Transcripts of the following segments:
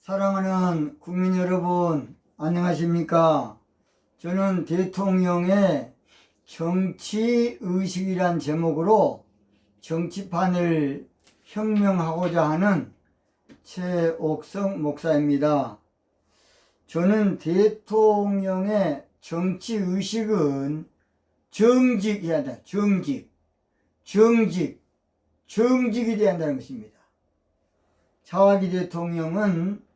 사랑하는 국민 여러분, 안녕하십니까? 저는 대통령의 정치의식이란 제목으로 정치판을 혁명하고자 하는 최옥성 목사입니다. 저는 대통령의 정치의식은 정직해야 한다. 정직이 돼야 한다는 것입니다. 차기 대통령은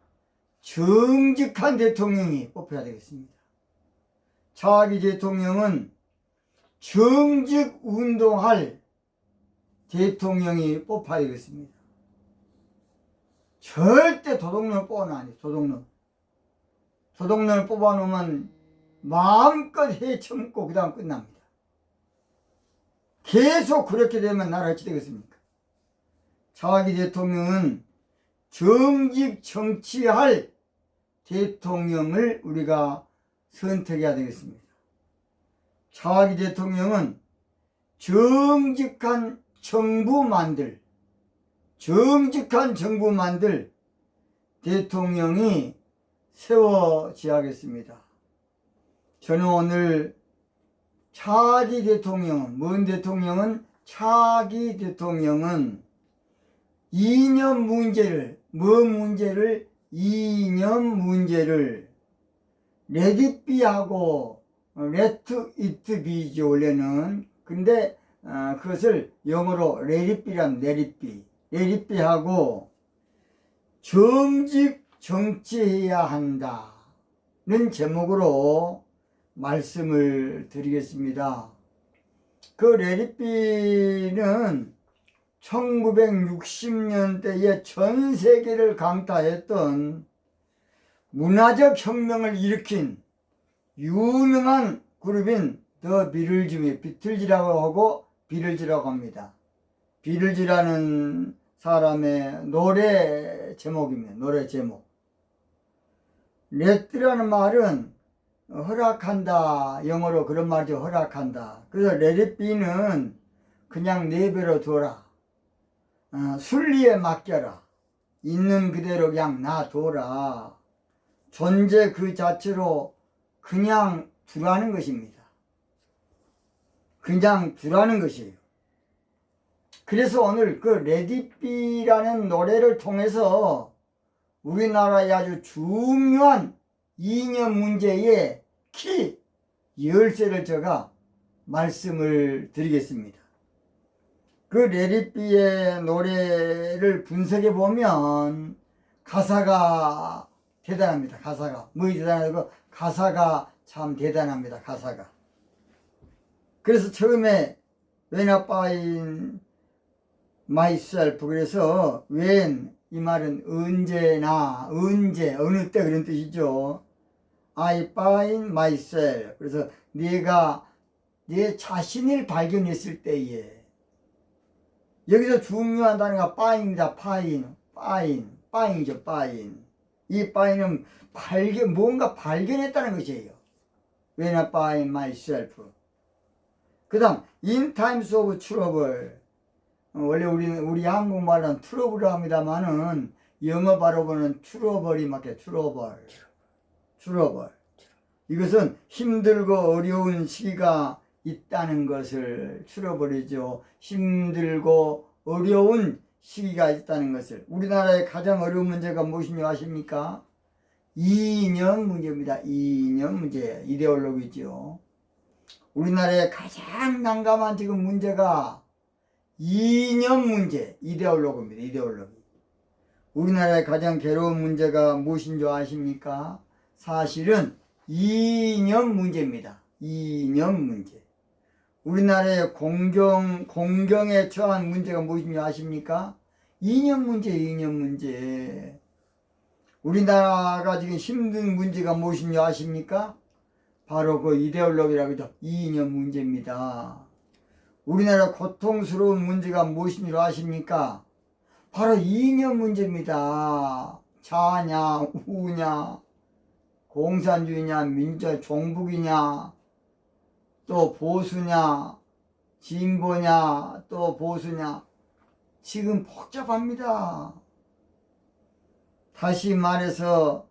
정직한 대통령이 뽑혀야 되겠습니다. 차기 대통령은 정직 운동할 대통령이 뽑아야 되겠습니다. 절대 도둑놈을 뽑아놓으면 안 돼요. 도둑놈을 뽑아놓으면 마음껏 헤쳐먹고 그 다음 끝납니다. 계속 그렇게 되면 나라 어찌 되겠습니까? 차기 대통령은 정직 정치할 대통령을 우리가 선택해야 되겠습니다. 차기 대통령은 정직한 정부 만들 대통령이 세워져야겠습니다. 저는 오늘 차기 대통령은 이념 문제를 레디비하고 let it be죠 원래는. 근데 그것을 영어로 레디비란 레디비하고 정직 정치해야 한다는 제목으로 말씀을 드리겠습니다. 그 레디비는 1960년대에 전 세계를 강타했던 문화적 혁명을 일으킨 유명한 그룹인 더 비틀즈라고 하고 비틀즈라고 합니다. 비틀즈라는 사람의 노래 제목입니다. 노래 제목. 레트라는 말은 허락한다. 영어로 그런 말이죠. 허락한다. 그래서 레디비는 그냥 내버려 둬라. 순리에 맡겨라. 있는 그대로 그냥 놔둬라. 존재 그 자체로 그냥 두라는 것입니다. 그냥 두라는 것이에요. 그래서 오늘 그 레디비라는 노래를 통해서 우리나라의 아주 중요한 이념 문제의 키 열쇠를 제가 말씀을 드리겠습니다. 그 레디비의 노래를 분석해 보면 가사가 대단합니다. 뭐이 대단하고 가사가 참 대단합니다. 가사가. 그래서 처음에 When I find myself, 그래서 when 이 말은 어느 때 그런 뜻이죠. I find myself, 그래서 내가 내 자신을 발견했을 때에, 여기서 중요한 단어가 find입니다. find이죠. 이 find은 뭔가 발견했다는 것이에요. When I find myself. 그 다음 in times of trouble. 원래 우리 한국말은 트러블을 합니다만은 영어 발음은 트러블이 맞게 트러블. 이것은 힘들고 어려운 시기가 있다는 것을 트러블이죠. 힘들고 어려운 시기가 있다는 것을. 우리나라의 가장 어려운 문제가 무엇인지 아십니까? 이념 문제입니다. 이념 문제, 이데올로기죠. 우리나라의 가장 난감한 지금 문제가 이념 문제, 이데올로기입니다. 이데올로기. 우리나라의 가장 괴로운 문제가 무엇인 줄 아십니까? 사실은 이념 문제입니다. 이념 문제. 우리나라의 공경에 처한 문제가 무엇인 줄 아십니까? 이념 문제. 우리나라가 지금 힘든 문제가 무엇인 줄 아십니까? 바로 그 이데올로기라고 하죠. 이념 문제입니다. 우리나라 고통스러운 문제가 무엇인 줄 아십니까? 바로 이념 문제입니다. 자냐, 우냐, 공산주의냐, 민족, 종북이냐, 또 보수냐, 진보냐, 또 보수냐. 지금 복잡합니다. 다시 말해서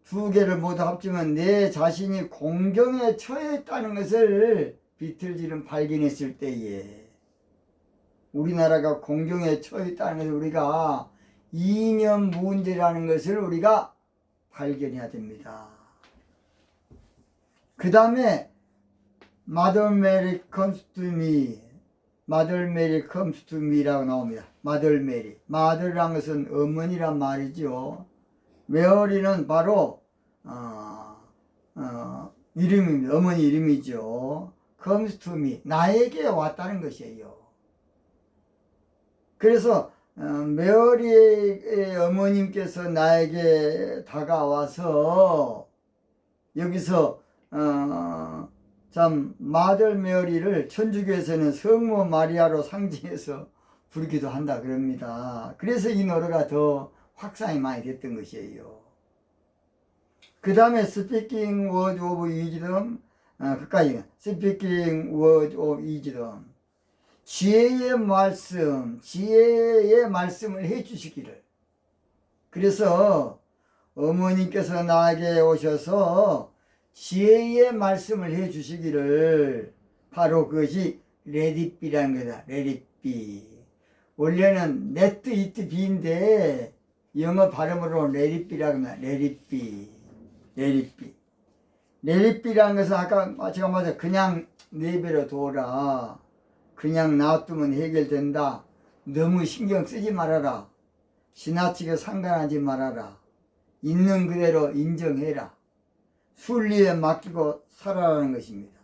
두 개를 모두 합치면 내 자신이 공경에 처해 있다는 것을 비틀즈는 발견했을 때에, 우리나라가 공경에 처해 있다는 것을 우리가 이념 문제라는 것을 우리가 발견해야 됩니다. 그 다음에 Mother Mary comes to me, Mother Mary comes to me라고 나옵니다. Mother Mary, Mother란 것은 어머니란 말이죠. 메어리는 바로 이름입니다. 어머니 이름이죠. comes to me, 나에게 왔다는 것이에요. 그래서 메어리의 어머님께서 나에게 다가와서 여기서 참 마들 메어리를 천주교에서는 성모 마리아로 상징해서 부르기도 한다 그럽니다. 그래서 이 노래가 더 확산이 많이 됐던 것이에요. 그 다음에 Speaking Word of Wisdom, 그까지 Speaking Word of Wisdom, 지혜의 말씀을 해 주시기를. 그래서 어머니께서 나에게 오셔서 지혜의 말씀을 해 주시기를, 바로 그것이 let it be라는 거다. let it be. 원래는 let it be인데 영어 발음으로 let it be라고 합니다. let it be. let it be. let it be라는 것은 아까 제가 말했죠. 그냥 내버려 둬라. 그냥 놔두면 해결된다. 너무 신경 쓰지 말아라. 지나치게 상관하지 말아라. 있는 그대로 인정해라. 순리에 맡기고 살아라는 것입니다.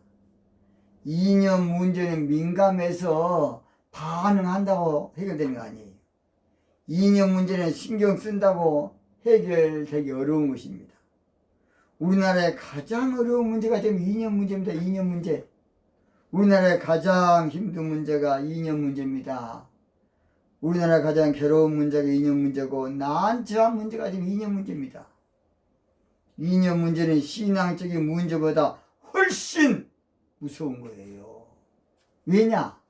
이념 문제는 민감해서 반응한다고 해결되는 거 아니에요. 이념 문제는 신경 쓴다고 해결되기 어려운 것입니다. 우리나라의 가장 어려운 문제가 지금 이념 문제입니다. 이념 문제. 우리나라의 가장 힘든 문제가 이념 문제입니다. 우리나라 가장 괴로운 문제가 이념 문제고, 난처한 문제가 지금 이념 문제입니다. 이념 문제는 신앙적인 문제보다 훨씬 무서운 거예요. 왜냐?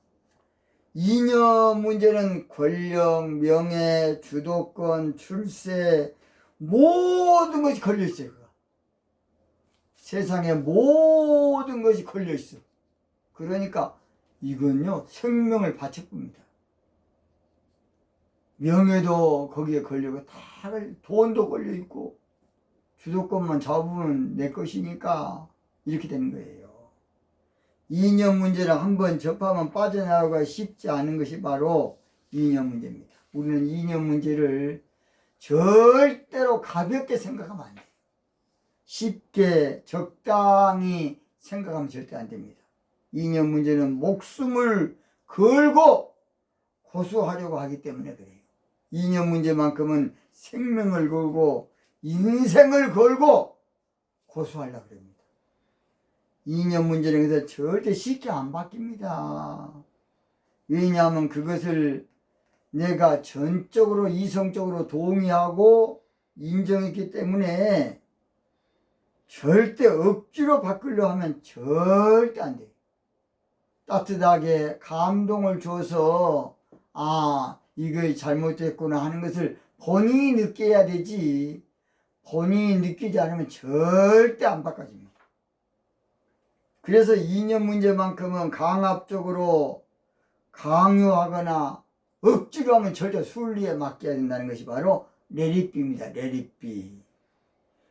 이념 문제는 권력, 명예, 주도권, 출세, 모든 것이 걸려있어요. 세상에 모든 것이 걸려있어. 그러니까 이건요, 생명을 바쳐봅니다. 명예도 거기에 걸리고, 다 돈도 걸려있고, 주도권만 잡으면 내 것이니까 이렇게 되는 거예요. 이념 문제는 한번 접하면 빠져나가기가 쉽지 않은 것이 바로 이념 문제입니다. 우리는 이념 문제를 절대로 가볍게 생각하면 안 돼요. 쉽게 적당히 생각하면 절대 안 됩니다. 이념 문제는 목숨을 걸고 고수하려고 하기 때문에 그래요. 이념 문제만큼은 생명을 걸고 인생을 걸고 고수하려고 합니다. 이념 문제는 그래서 절대 쉽게 안 바뀝니다. 왜냐하면 그것을 내가 전적으로 이성적으로 동의하고 인정했기 때문에 절대 억지로 바꾸려 하면 절대 안 돼요. 따뜻하게 감동을 줘서 이거 잘못됐구나 하는 것을 본인이 느껴야 되지, 본인이 느끼지 않으면 절대 안 바꿔집니다. 그래서 이념 문제만큼은 강압적으로 강요하거나 억지로 하면 절대 순리에 맡겨야 된다는 것이 바로 레리비입니다. 레리비.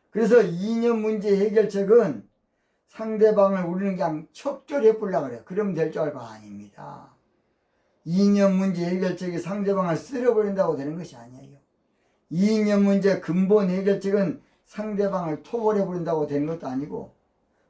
그래서 이념 문제 해결책은 상대방을 우리는 그냥 척결해 보려고 그래요. 그러면 될 줄 알고 아닙니다. 이념 문제 해결책이 상대방을 쓸어버린다고 되는 것이 아니에요. 이념 문제 근본 해결책은 상대방을 토벌해버린다고 되는 것도 아니고,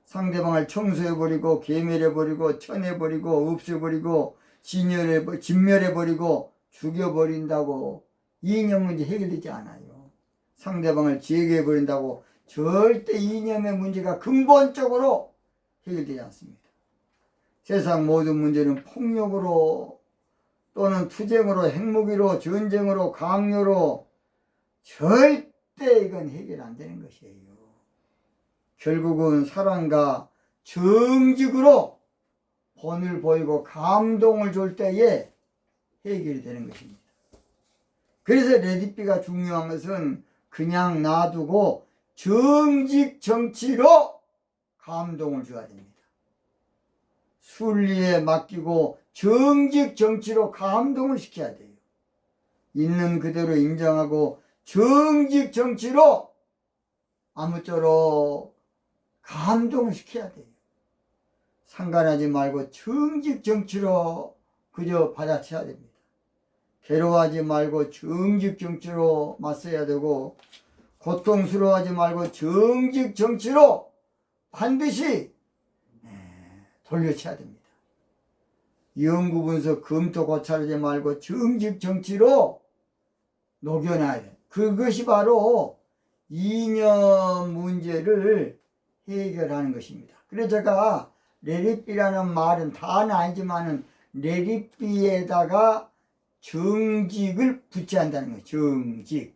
상대방을 청소해버리고 괴멸해버리고 쳐내버리고 없애버리고 진멸해버리고 죽여버린다고 이념 문제 해결되지 않아요. 상대방을 제거해버린다고 절대 이념의 문제가 근본적으로 해결되지 않습니다. 세상 모든 문제는 폭력으로 또는 투쟁으로, 핵무기로, 전쟁으로, 강요로 절대 이건 해결 안 되는 것이에요. 결국은 사랑과 정직으로 본을 보이고 감동을 줄 때에 해결이 되는 것입니다. 그래서 레디비가 중요한 것은 그냥 놔두고 정직 정치로 감동을 줘야 됩니다. 순리에 맡기고 정직 정치로 감동을 시켜야 돼요. 있는 그대로 인정하고 정직 정치로 아무쪼록 감동을 시켜야 돼요. 상관하지 말고 정직 정치로 그저 받아쳐야 됩니다. 괴로워하지 말고 정직 정치로 맞서야 되고, 고통스러워하지 말고 정직 정치로 반드시 돌려쳐야 됩니다. 연구 분석 검토 고찰하지 말고 정직 정치로 녹여놔야 돼요. 그것이 바로 이념 문제를 해결하는 것입니다. 그래서 제가 레리비라는 말은 다는 아니지만은 레리비에다가 정직을 붙여야 한다는 거예요. 정직.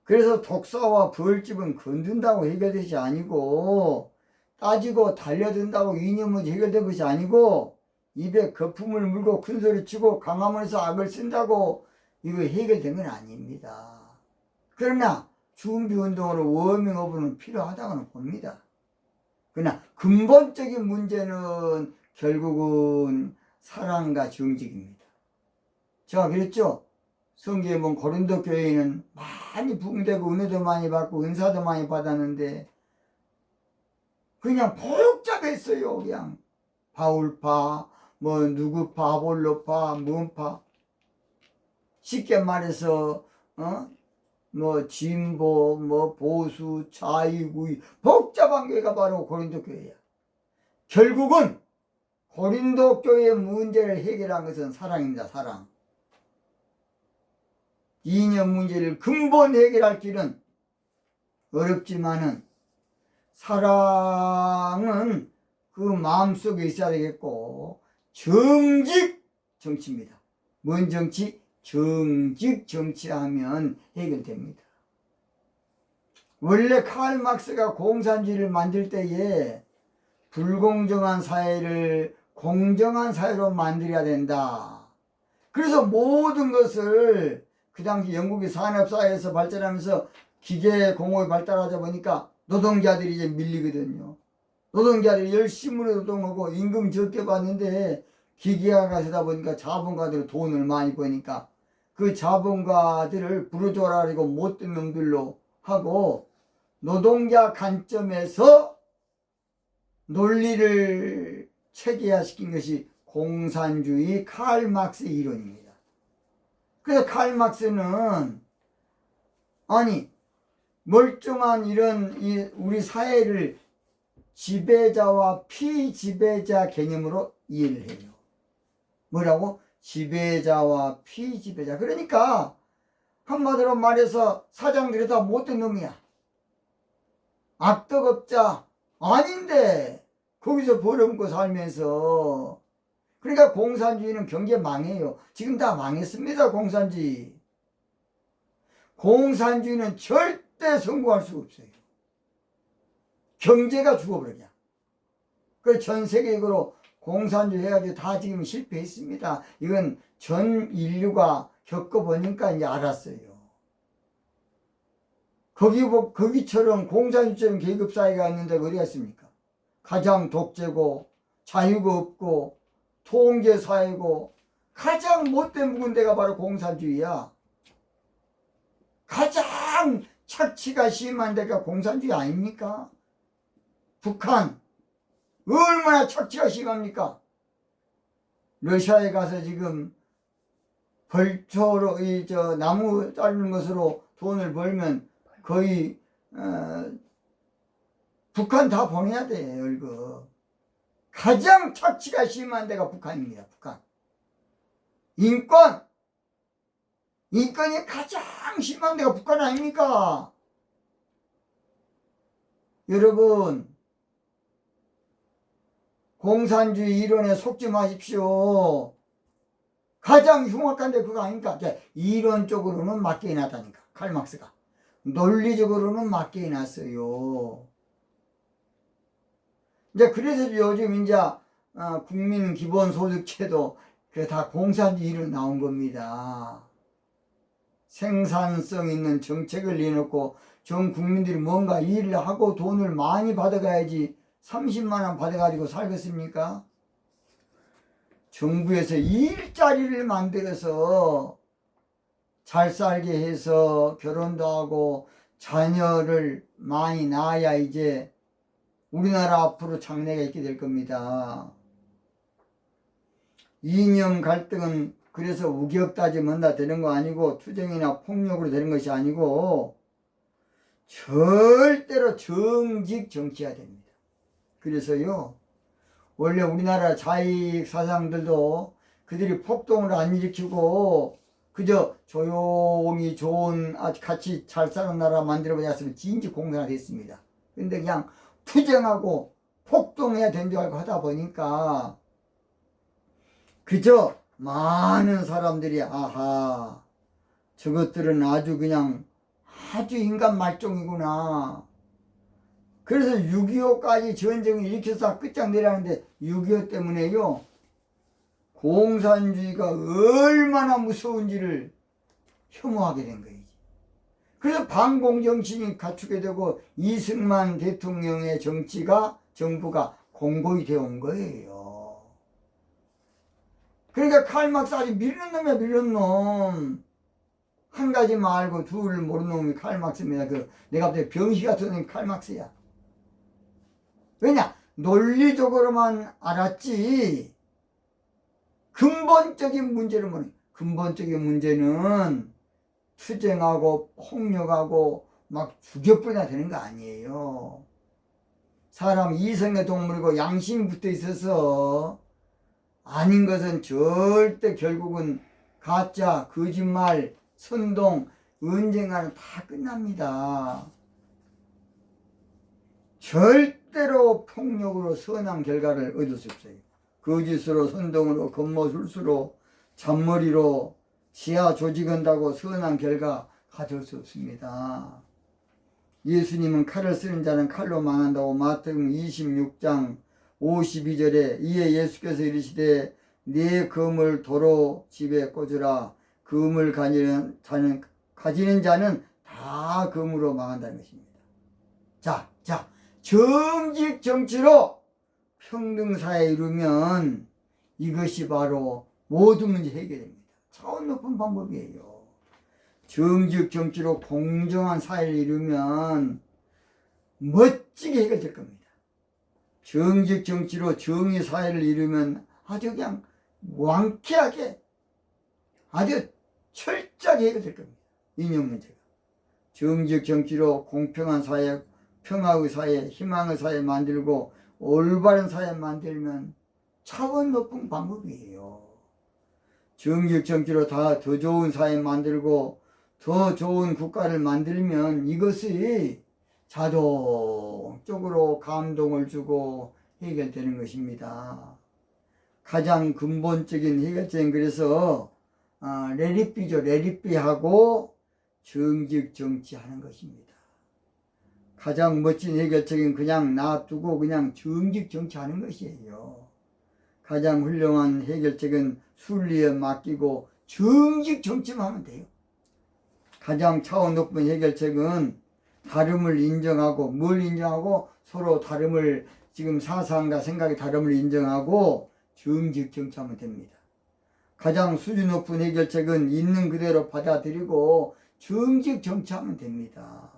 그래서 독사와 벌집은 건든다고 해결된 것이 아니고, 따지고 달려든다고 이념은 해결된 것이 아니고, 입에 거품을 물고 큰소리 치고 강화문에서 악을 쓴다고 이거 해결된 건 아닙니다. 그러나 준비운동으로 워밍업은 필요하다고는 봅니다. 그러나 근본적인 문제는 결국은 사랑과 정직입니다. 제가 그랬죠? 성경에 보면 고린도 교회는 많이 붕대고 은혜도 많이 받고 은사도 많이 받았는데 그냥 복잡했어요. 그냥 바울파, 뭐 누구파, 아볼로파, 뭔파. 쉽게 말해서 뭐 진보, 뭐 보수, 자유구의 복잡한 교회가 바로 고린도 교회야. 결국은 고린도 교회의 문제를 해결한 것은 사랑입니다. 사랑. 이념 문제를 근본 해결할 길은 어렵지만은 사랑은 그 마음속에 있어야 되겠고, 정직 정치입니다. 뭔 정치? 정직 정치하면 해결됩니다. 원래 칼 막스가 공산주의를 만들 때에 불공정한 사회를 공정한 사회로 만들어야 된다. 그래서 모든 것을 그 당시 영국이 산업사회에서 발전하면서 기계 공업이 발달하다 보니까 노동자들이 이제 밀리거든요. 노동자들이 열심히 노동하고 임금 적게 받는데 기계화가 되다 보니까 자본가들은 돈을 많이 버니까 그 자본가들을 부르주아라고 못된 놈들로 하고, 노동자 관점에서 논리를 체계화시킨 것이 공산주의 칼 막스 이론입니다. 그래서 칼 막스는 멀쩡한 이런 우리 사회를 지배자와 피지배자 개념으로 이해를 해요. 뭐라고? 지배자와 피지배자. 그러니까 한마디로 말해서 사장들이 다 못된 놈이야. 악덕업자 아닌데 거기서 벌어먹고 살면서. 그러니까 공산주의는 경제 망해요. 지금 다 망했습니다. 공산주의. 공산주의는 절대 성공할 수가 없어요. 경제가 죽어버려. 그래서 전 세계적으로 공산주의 해가지고 다 지금 실패했습니다. 이건 전 인류가 겪어보니까 이제 알았어요. 거기처럼 공산주의처럼 계급사회가 있는데 어디가 있습니까? 가장 독재고 자유가 없고 통제사회고 가장 못된 묵은 데가 바로 공산주의야. 가장 착취가 심한 데가 공산주의 아닙니까? 북한 얼마나 착취가 심합니까? 러시아에 가서 지금 벌초로 나무 자르는 것으로 돈을 벌면 거의 북한 다 보내야 돼. 월급. 가장 착취가 심한 데가 북한입니다. 북한. 인권이 가장 심한 데가 북한 아닙니까? 여러분, 공산주의 이론에 속지 마십시오. 가장 흉악한 데 그거 아닙니까? 이론적으로는 맞게 해놨다니까. 칼 막스가. 논리적으로는 맞게 해놨어요. 그래서 요즘 국민 기본소득제도 다 공산주의 이론 나온 겁니다. 생산성 있는 정책을 내놓고 전 국민들이 뭔가 일을 하고 돈을 많이 받아가야지 30만 원 받아가지고 살겠습니까? 정부에서 일자리를 만들어서 잘 살게 해서 결혼도 하고 자녀를 많이 낳아야 이제 우리나라 앞으로 장래가 있게 될 겁니다. 이념 갈등은 그래서 우격다짐한다 되는 거 아니고 투쟁이나 폭력으로 되는 것이 아니고 절대로 정직 정치해야 됩니다. 그래서요, 원래 우리나라 자익 사상들도 그들이 폭동을 안 일으키고 그저 조용히 좋은 아주 같이 잘 사는 나라 만들어보자 했으면 진지 공사가 됐습니다. 근데 그냥 투쟁하고 폭동해야 된 줄 알고 하다 보니까 그저 많은 사람들이 아하 저것들은 아주 그냥 아주 인간 말종이구나. 그래서 6.25까지 전쟁을 일으켜서 끝장내라는데 6.25 때문에요 공산주의가 얼마나 무서운지를 혐오하게 된 거예요. 그래서 반공정신이 갖추게 되고 이승만 대통령의 정부가 공고히 되어 온 거예요. 그러니까 칼막스 아주 밀는 놈이야, 밀는 놈. 한 가지 말고 둘 모르는 놈이 칼막스입니다. 내가 볼 때 병시 같은 놈이 칼막스야. 왜냐? 논리적으로만 알았지 근본적인 문제를 모르는. 근본적인 문제는 투쟁하고 폭력하고 막 죽여버려야 되는 거 아니에요. 사람 이성의 동물이고 양심이 붙어 있어서 아닌 것은 절대 결국은 가짜, 거짓말, 선동, 언젠가는 다 끝납니다. 절대로 폭력으로 선한 결과를 얻을 수 없어요. 거짓으로, 선동으로, 겉모술수로, 잔머리로 지하 조직한다고 선한 결과 가져올 수 없습니다. 예수님은 칼을 쓰는 자는 칼로 망한다고 마태복음 26장 52절에 이에 예수께서 이르시되 네 금을 도로 집에 꽂으라. 금을 가지는 자는 다 금으로 망한다는 것입니다. 자, 정직 정치로 평등사회에 이루면 이것이 바로 모든 문제 해결됩니다. 차원 높은 방법이에요. 정직 정치로 공정한 사회를 이루면 멋지게 해결될 겁니다. 정직 정치로 정의 사회를 이루면 아주 그냥 완쾌하게 아주 철저하게 해결될 겁니다. 이념 문제가. 정직 정치로 공평한 사회, 평화의 사회, 희망의 사회 만들고 올바른 사회 만들면 차원 높은 방법이에요. 정직 정치로 더 좋은 사회 만들고 더 좋은 국가를 만들면 이것이 자동적으로 감동을 주고 해결되는 것입니다. 가장 근본적인 해결책은 그래서 레리비죠. 레리비하고 정직 정치하는 것입니다. 가장 멋진 해결책은 그냥 놔두고 그냥 정직 정치하는 것이에요. 가장 훌륭한 해결책은 순리에 맡기고 정직 정치만 하면 돼요. 가장 차원 높은 해결책은 다름을 인정하고 뭘 인정하고 서로 다름을 지금 사상과 생각의 다름을 인정하고 정직 정치하면 됩니다. 가장 수준 높은 해결책은 있는 그대로 받아들이고 정직 정치하면 됩니다.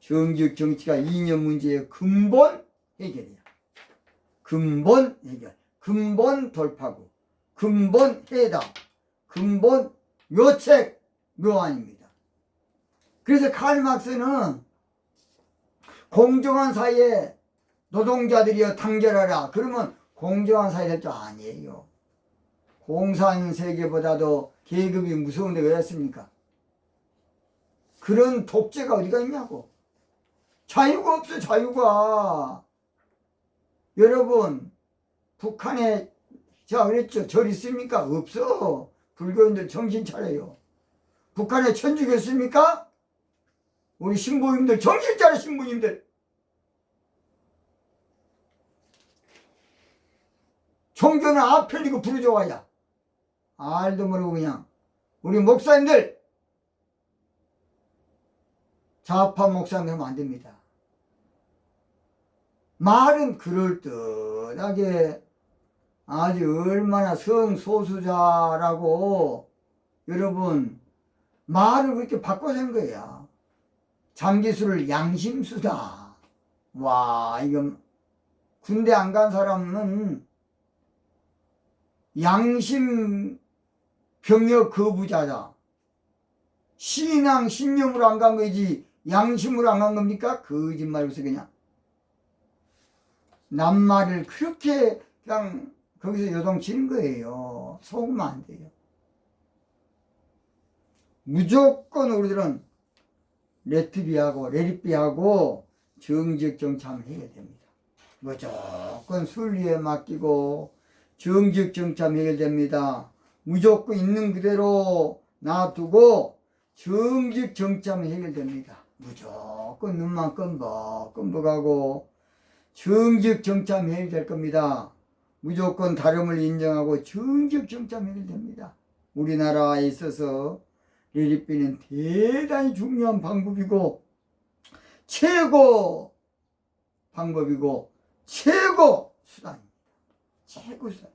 정직 정치가 이념 문제의 근본 해결이야. 근본 해결, 근본 돌파구, 근본 해답, 근본 묘책, 묘안입니다. 그래서 칼막스는 공정한 사회에 노동자들이여 단결하라. 그러면 공정한 사회 될 줄 아니에요. 공산세계보다도 계급이 무서운데 왜 했습니까? 그런 독재가 어디가 있냐고. 자유가 없어, 자유가. 여러분, 북한에 제가 그랬죠. 절 있습니까? 없어. 불교인들 정신 차려요. 북한에 천주교 있습니까? 우리 신부님들 정신 차려, 신부님들. 종교는 앞 펴리고 부르줘와야. 알도 모르고 그냥. 우리 목사님들 좌파 목사님 하면 안 됩니다. 말은 그럴듯하게 아주 얼마나 성소수자라고 여러분 말을 그렇게 바꿔서 한 거야. 장기수를 양심수다. 와, 이거 군대 안 간 사람은 양심 병역 거부자다. 신앙 신념으로 안 간 거지 양심으로 안 간 겁니까? 거짓말로서 그냥 남말을 그렇게 그냥 거기서 요동치는 거예요. 속으면 안 돼요. 무조건 우리들은 레트비하고 레리비하고 정직 정참을 해야 됩니다. 무조건 순리에 맡기고 정직 정참 해결됩니다. 무조건 있는 그대로 놔두고 정직 정참 해결됩니다. 무조건 눈만 끔벅끔벅하고 정직 정참 해결될 겁니다. 무조건 다름을 인정하고 정직 정참 해결됩니다. 우리나라에 있어서 레리비는 대단히 중요한 방법이고 최고 방법이고 최고 수단입니다. 최고 수단.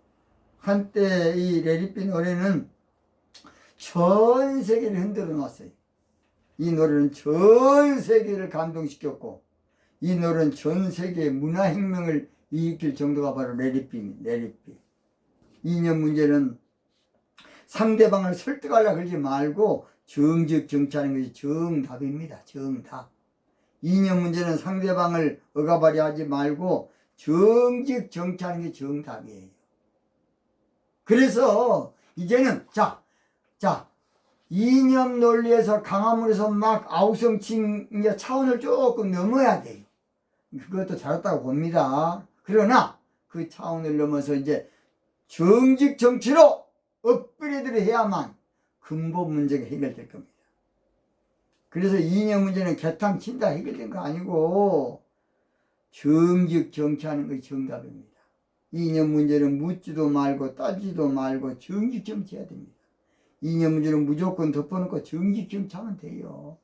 한때 이 레리비 노래는 전 세계를 흔들어 놨어요. 이 노래는 전 세계를 감동시켰고 이 노래는 전 세계의 문화혁명을 일으킬 정도가 바로 레리비입니다. 레리비. 이념 문제는 상대방을 설득하려고 하지 말고 정직 정치하는 것이 정답입니다. 정답. 이념 문제는 상대방을 억압하려 하지 말고 정직 정치하는 게 정답이에요. 그래서 이제는 자 이념 논리에서 강화문에서 막 아우성칭 차원을 조금 넘어야 돼요. 그것도 잘했다고 봅니다. 그러나 그 차원을 넘어서 이제 정직 정치로 업그레이드를 해야만 근본 문제가 해결될 겁니다. 그래서 이념 문제는 개탕 친다 해결된 거 아니고 정직 정치하는 것이 정답입니다. 이념 문제는 묻지도 말고 따지도 말고 정직 정치해야 됩니다. 이념 문제는 무조건 덮어놓고 정직 정치하면 돼요.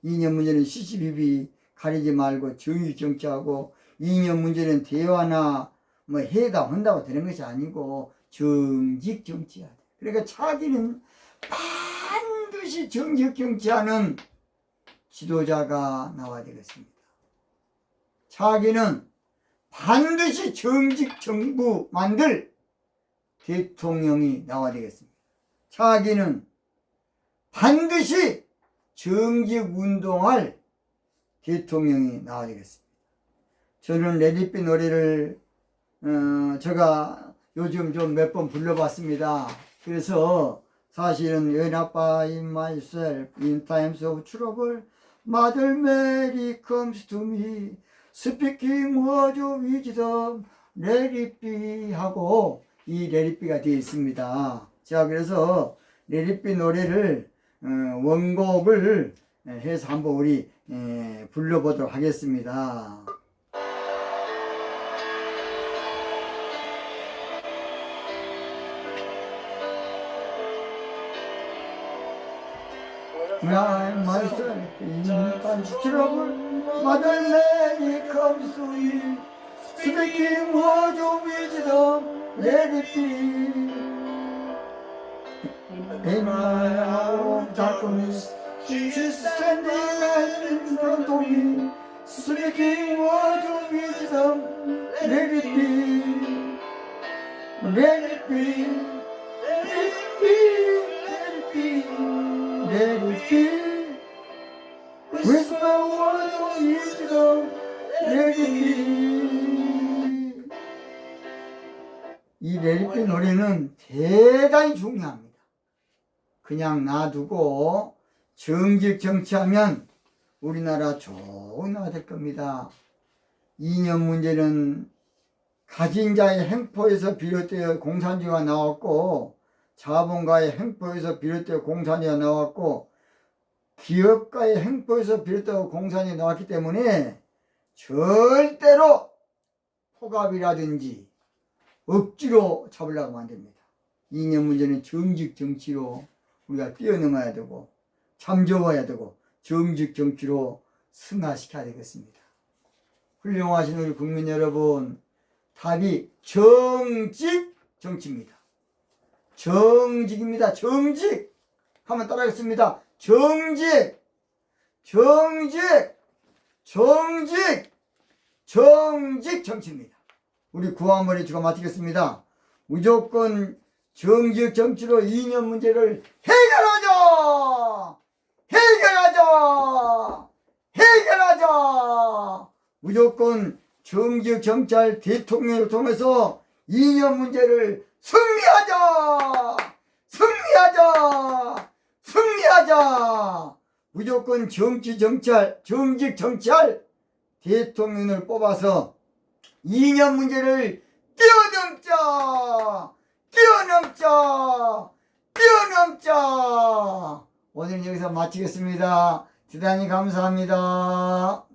이념 문제는 시시비비 가리지 말고 정직 정치하고 이념 문제는 대화나 뭐 해다 한다고 되는 것이 아니고 정직 정치해야 돼. 그러니까 차기는 반드시 정직 정치하는 지도자가 나와야 되겠습니다. 차기는 반드시 정직 정부 만들 대통령이 나와야 되겠습니다. 차기는 반드시 정직 운동할 대통령이 나와야 되겠습니다. 저는 레디비 노래를 제가 요즘 좀 몇 번 불러봤습니다. 그래서 사실은 When I find myself in times of trouble, Mother Mary comes to me, speaking words of wisdom, Let it be 하고 이 Let it be가 되어 있습니다. 자, 그래서 Let it be 노래를 원곡을 해서 한번 우리 불러보도록 하겠습니다. When I myself in times of trouble, Mother Mary comes to me, speaking words of wisdom, let it be. In my hour of darkness, she's standing in front of me, speaking words of wisdom, let it be. Let it be. Let it be. Let it be. Let it be. Whisper words of wisdom. Let it be. 이 Let it be 노래는 대단히 중요합니다. 그냥 놔두고 정직 정치하면 우리나라 좋은 나라가 될 겁니다. 이념 문제는 가진 자의 횡포에서 비롯되어 공산주의가 나왔고 자본가의 횡포에서 비롯되어 공산주의가 나왔고 기업가의 횡포에서 비롯되어 공산주의가 나왔기 때문에 절대로 포갑이라든지 억지로 잡으려고 하면 안 됩니다. 이념 문제는 정직 정치로 우리가 뛰어넘어야 되고 잠재워야 되고 정직 정치로 승화시켜야 되겠습니다. 훌륭하신 우리 국민 여러분, 답이 정직 정치입니다. 정직입니다. 정직. 한번 따라하겠습니다. 정직, 정직, 정직, 정직 정치입니다. 우리 구한말이 주가 마치겠습니다. 무조건 정직 정치로 이념 문제를 해결하자! 해결하자! 해결하자! 무조건 정직 정찰 대통령을 통해서 이념 문제를 승리하자! 승리하자! 승리하자! 무조건 정치 정찰, 정직 정찰 대통령을 뽑아서 이념 문제를 뛰어넘자! 뛰어넘자! 뛰어넘자! 오늘 여기서 마치겠습니다. 대단히 감사합니다.